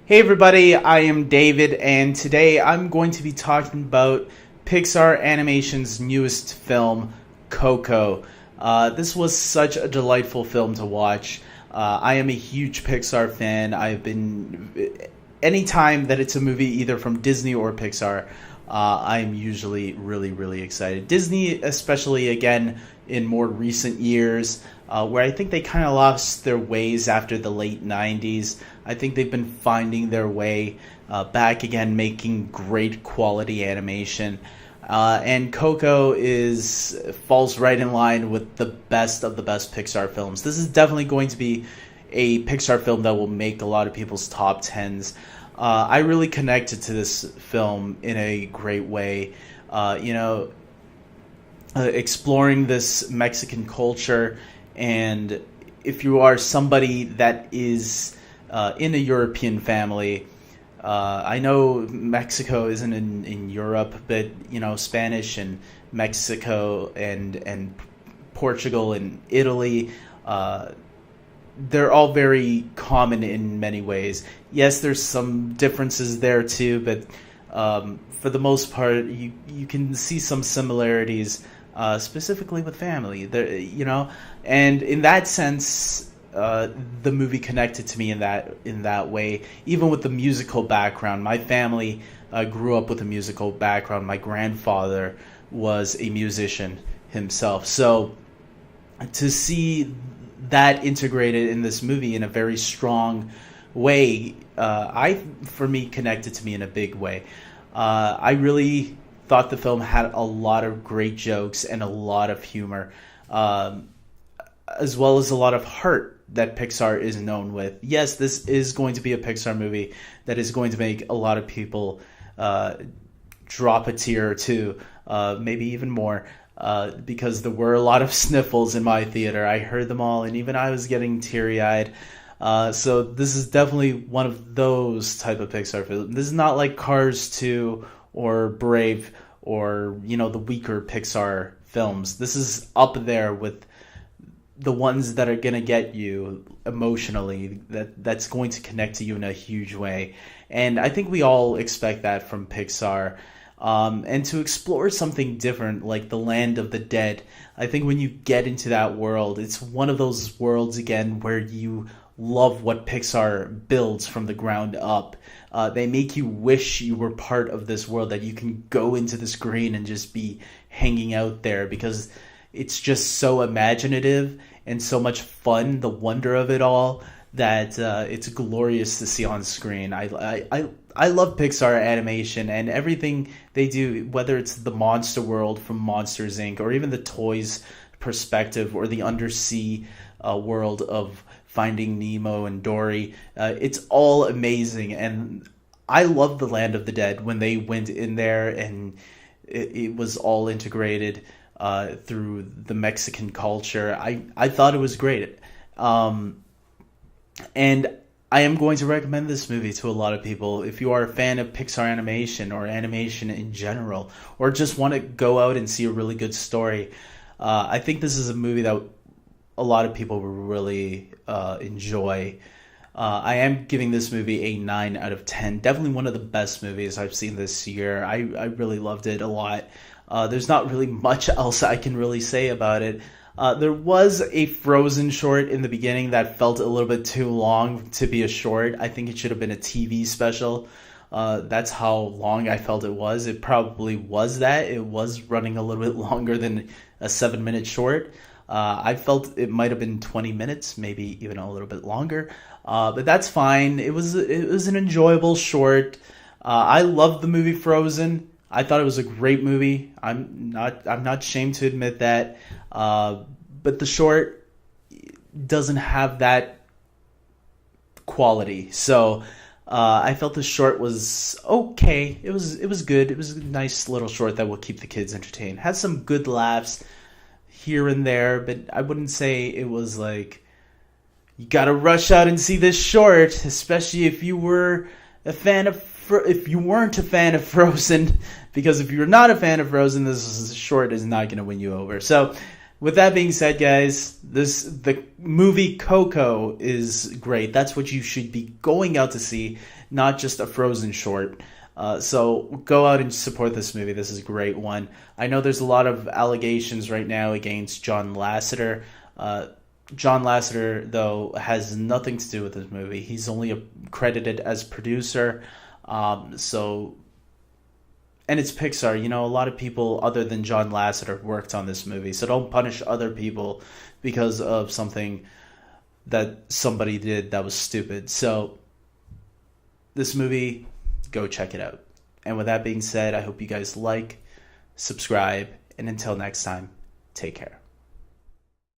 Hey everybody, I am David, and today I'm going to be talking about Pixar Animation's newest film, Coco. This was such a delightful film to watch. I am a huge Pixar fan. Anytime that it's a movie either from Disney or Pixar, I'm usually really excited. Disney, especially again in more recent years, where I think they kind of lost their ways after the late 90s. I think they've been finding their way back again, making great quality animation. And Coco falls right in line with the best of the best Pixar films. This is definitely going to be a Pixar film that will make a lot of people's top tens. I really connected to this film in a great way. Exploring this Mexican culture, and if you are somebody that is in a European family, I know Mexico isn't in Europe, but Spanish and Mexico and Portugal and Italy, they're all very common in many ways. Yes, there's some differences there too, but for the most part, you can see some similarities, specifically with family. And in that sense, the movie connected to me in that way. Even with the musical background, my family grew up with a musical background. My grandfather was a musician himself, so to see that integrated in this movie in a very strong way, for me, connected to me in a big way. I really thought the film had a lot of great jokes and a lot of humor, as well as a lot of heart that Pixar is known with. Yes, this is going to be a Pixar movie that is going to make a lot of people drop a tear or two, maybe even more, because there were a lot of sniffles in my theater. I heard them all, and even I was getting teary-eyed. So this is definitely one of those type of Pixar films. This is not like Cars 2 or Brave or the weaker Pixar films. This is up there with the ones that are gonna get you emotionally, that's going to connect to you in a huge way. And I think we all expect that from Pixar. And to explore something different like the land of the dead, I think when you get into that world, it's one of those worlds again where you love what Pixar builds from the ground up. They make you wish you were part of this world, that you can go into the screen and just be hanging out there, because it's just so imaginative and so much fun, the wonder of it all, that it's glorious to see on screen. I love Pixar animation and everything they do, whether it's the monster world from Monsters Inc. or even the toys perspective or the undersea world of Finding Nemo and Dory. It's all amazing, and I love the Land of the Dead when they went in there and it was all integrated through the Mexican culture. I thought it was great. And I am going to recommend this movie to a lot of people. If you are a fan of Pixar animation or animation in general, or just want to go out and see a really good story, I think this is a movie that a lot of people will really enjoy. I am giving this movie a 9 out of 10. Definitely one of the best movies I've seen this year. I really loved it a lot. There's not really much else I can really say about it. There was a Frozen short in the beginning that felt a little bit too long to be a short. I think it should have been a TV special. That's how long I felt it was. It probably was that. It was running a little bit longer than a 7-minute short. I felt it might have been 20 minutes, maybe even a little bit longer. But that's fine. It was an enjoyable short. I loved the movie Frozen. I thought it was a great movie. I'm not ashamed to admit that. But the short doesn't have that quality. So I felt the short was okay. It was good. It was a nice little short that will keep the kids entertained. Had some good laughs here and there, but I wouldn't say it was like you gotta rush out and see this short, especially if you were a fan of if you weren't a fan of Frozen, because if you're not a fan of Frozen, this short is not going to win you over. So With that being said, guys, the movie Coco is great. That's what you should be going out to see, not just a Frozen short. So go out and support this movie. This is a great one. I know there's a lot of allegations right now against John Lasseter. John Lasseter, though, has nothing to do with this movie. He's only credited as producer. And it's Pixar. A lot of people other than John Lasseter worked on this movie. So don't punish other people because of something that somebody did that was stupid. So this movie, go check it out. And with that being said, I hope you guys like, subscribe, and until next time, take care.